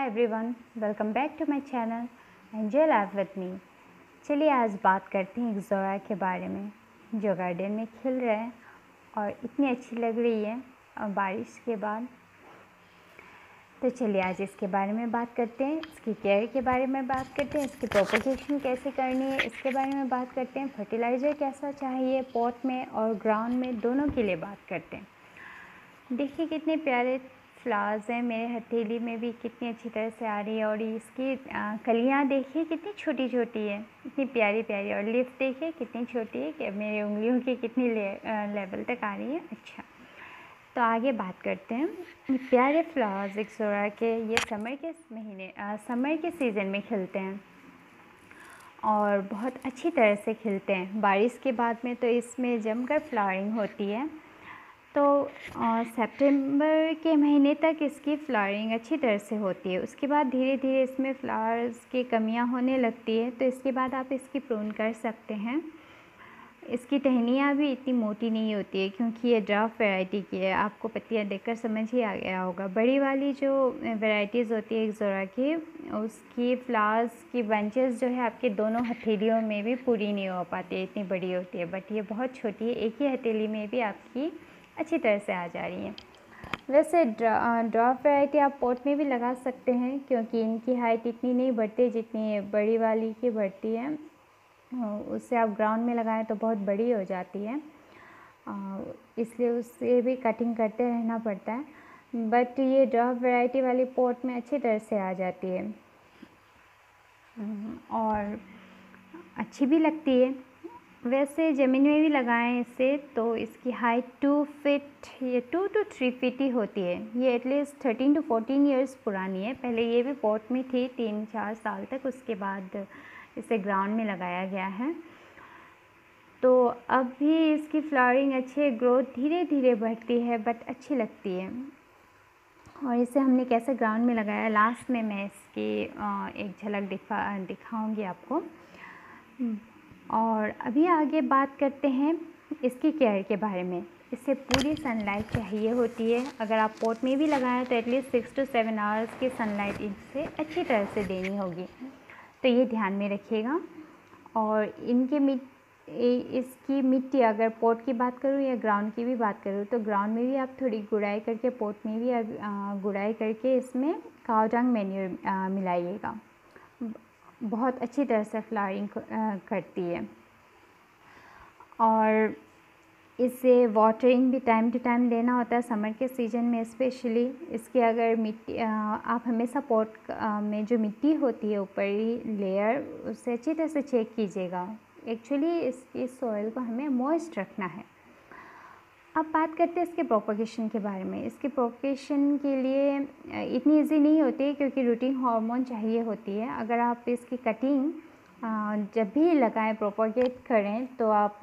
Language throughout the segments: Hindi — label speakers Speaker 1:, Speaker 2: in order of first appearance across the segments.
Speaker 1: Hi everyone, welcome back to my channel angel life with me. चलिए आज बात करते हैं एक्सोरा के बारे में जो गार्डन में खिल रहा है और इतनी अच्छी लग रही है बारिश के बाद। तो चलिए आज इसके बारे में बात करते हैं, इसकी केयर के बारे में बात करते हैं, इसकी प्रोपगेशन कैसे करनी है इसके बारे में बात करते हैं, फर्टिलाइज़र कैसा चाहिए पॉट में और ग्राउंड में दोनों के लिए बात करते हैं। देखिए कितने प्यारे फ्लावर्स हैं, मेरे हथेली में भी कितनी अच्छी तरह से आ रही है और इसकी कलियाँ देखिए कितनी छोटी छोटी है, इतनी प्यारी प्यारी। और लिफ देखिए कितनी छोटी है कि मेरी उंगलियों की कितनी लेवल तक आ रही है। अच्छा, तो आगे बात करते हैं प्यारे फ्लावर्स एक्सोरा के। ये समर के सीज़न में खिलते हैं और बहुत अच्छी तरह से खिलते हैं। बारिश के बाद में तो इसमें जमकर फ्लावरिंग होती है। तो सितंबर के महीने तक इसकी फ्लावरिंग अच्छी तरह से होती है। उसके बाद धीरे धीरे इसमें फ्लावर्स की कमियां होने लगती है, तो इसके बाद आप इसकी प्रून कर सकते हैं। इसकी टहनियाँ भी इतनी मोटी नहीं होती है क्योंकि ये ड्राफ्ट वैरायटी की है। आपको पत्तियाँ देखकर समझ ही आ गया होगा। बड़ी वाली जो वैरायटीज़ होती है एक्सोरा की, उसकी फ्लावर्स की बंचेस जो है आपके दोनों हथेलियों में भी पूरी नहीं हो पाती है, इतनी बड़ी होती है। बट ये बहुत छोटी है, एक ही हथेली में भी आपकी अच्छी तरह से आ जा रही है। वैसे ड्राफ्ट वैरायटी आप पॉट में भी लगा सकते हैं क्योंकि इनकी हाइट इतनी नहीं बढ़ती जितनी बड़ी वाली की बढ़ती है। उससे आप ग्राउंड में लगाएं तो बहुत बड़ी हो जाती है, इसलिए उससे भी कटिंग करते रहना पड़ता है। बट ये ड्राफ्ट वैरायटी वाली पॉट में अच्छी तरह से आ जाती है और अच्छी भी लगती है। वैसे ज़मीन में भी लगाएं इसे तो इसकी हाइट 2 फीट या 2 to 3 फीट ही होती है। ये एटलीस्ट 13 to 14 ईयर्स पुरानी है। पहले ये भी पॉट में थी 3-4 साल तक, उसके बाद इसे ग्राउंड में लगाया गया है। तो अब भी इसकी फ्लावरिंग अच्छी है, ग्रोथ धीरे धीरे बढ़ती है बट अच्छी लगती है। और इसे हमने कैसे ग्राउंड में लगाया लास्ट में मैं इसकी एक झलक दिखाऊंगी आपको। और अभी आगे बात करते हैं इसकी केयर के बारे में। इसे पूरी सनलाइट चाहिए होती है। अगर आप पॉट में भी लगाएं तो एटलीस्ट 6 to 7 आवर्स की सनलाइट इसे अच्छी तरह से देनी होगी, तो ये ध्यान में रखिएगा। और इसकी मिट्टी, अगर पॉट की बात करूँ या ग्राउंड की भी बात करूँ, तो ग्राउंड में भी आप थोड़ी गुड़ाई करके, पॉट में भी गुड़ाई करके इसमें काव डंग मैन्योर मिलाइएगा। बहुत अच्छी तरह से फ्लावरिंग करती है। और इसे वाटरिंग भी टाइम टू टाइम देना होता है समर के सीज़न में स्पेशली। इसकी अगर मिट्टी आप हमेशा पॉट में जो मिट्टी होती है ऊपरी लेयर, उससे अच्छी तरह से चेक कीजिएगा। एक्चुअली इस सॉइल को हमें मॉइस्ट रखना है। अब बात करते हैं इसके प्रोपगेशन के बारे में। इसके प्रोपगेशन के लिए इतनी इजी नहीं होती है क्योंकि रूटिंग हार्मोन चाहिए होती है। अगर आप इसकी कटिंग जब भी लगाएं, प्रोपगेट करें, तो आप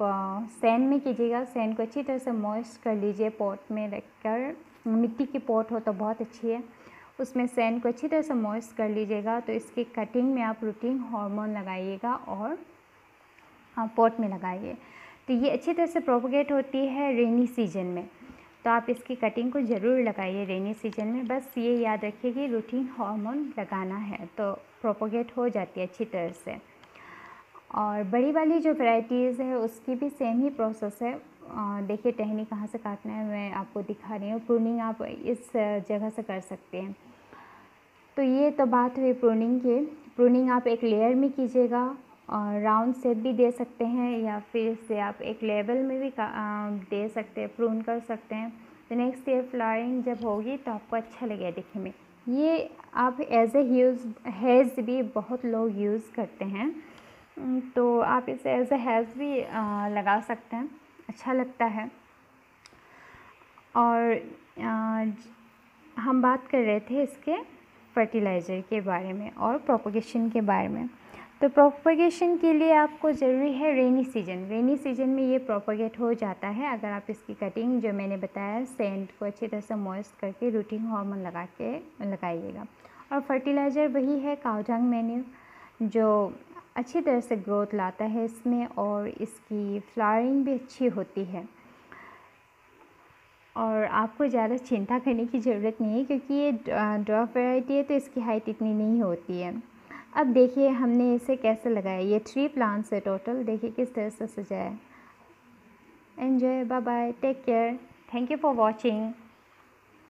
Speaker 1: सैंड में कीजिएगा। सैंड को अच्छी तरह से मॉइस्ट कर लीजिए। पॉट में रखकर, मिट्टी की पॉट हो तो बहुत अच्छी है, उसमें सैंड को अच्छी तरह से मॉइस्ट कर लीजिएगा। तो इसकी कटिंग में आप रूटिंग हार्मोन लगाइएगा और पॉट में लगाइए, तो ये अच्छी तरह से प्रोपगेट होती है रेनी सीजन में। तो आप इसकी कटिंग को ज़रूर लगाइए रेनी सीजन में। बस ये याद रखिए कि रूटीन हार्मोन लगाना है तो प्रोपगेट हो जाती है अच्छी तरह से। और बड़ी वाली जो वैराइटीज़ है उसकी भी सेम ही प्रोसेस है। देखिए टहनी कहाँ से काटना है मैं आपको दिखा रही हूँ। प्रूनिंग आप इस जगह से कर सकते हैं। तो ये तो बात हुई प्रूनिंग की। प्रूनिंग आप एक लेयर में कीजिएगा और राउंड शेप भी दे सकते हैं या फिर इसे आप एक लेवल में भी दे सकते हैं, प्रून कर सकते हैं। तो नेक्स्ट ईयर फ्लावरिंग जब होगी तो आपको अच्छा लगेगा दिखने में। ये आप एज ए हेज़ भी बहुत लोग यूज़ करते हैं, तो आप इसे एज ए हेज़ भी लगा सकते हैं, अच्छा लगता है। और हम बात कर रहे थे इसके फर्टिलाइज़र के बारे में और प्रोपगेशन के बारे में। तो प्रोपगेशन के लिए आपको ज़रूरी है रेनी सीजन में ये प्रोपगेट हो जाता है अगर आप इसकी कटिंग जो मैंने बताया सैंड को अच्छी तरह से मॉइस्ट करके रूटिंग हार्मोन लगा के लगाइएगा। और फर्टिलाइज़र वही है काव डंग मैन्योर जो अच्छी तरह से ग्रोथ लाता है इसमें और इसकी फ्लावरिंग भी अच्छी होती है। और आपको ज़्यादा चिंता करने की ज़रूरत नहीं है क्योंकि ये ड्वार्फ वैरायटी है तो इसकी हाइट इतनी नहीं होती है। अब देखिए हमने इसे कैसे लगाया। ये 3 प्लांट्स है टोटल, देखिए किस तरह से सजाया है। Enjoy, bye bye, take care, thank you for watching.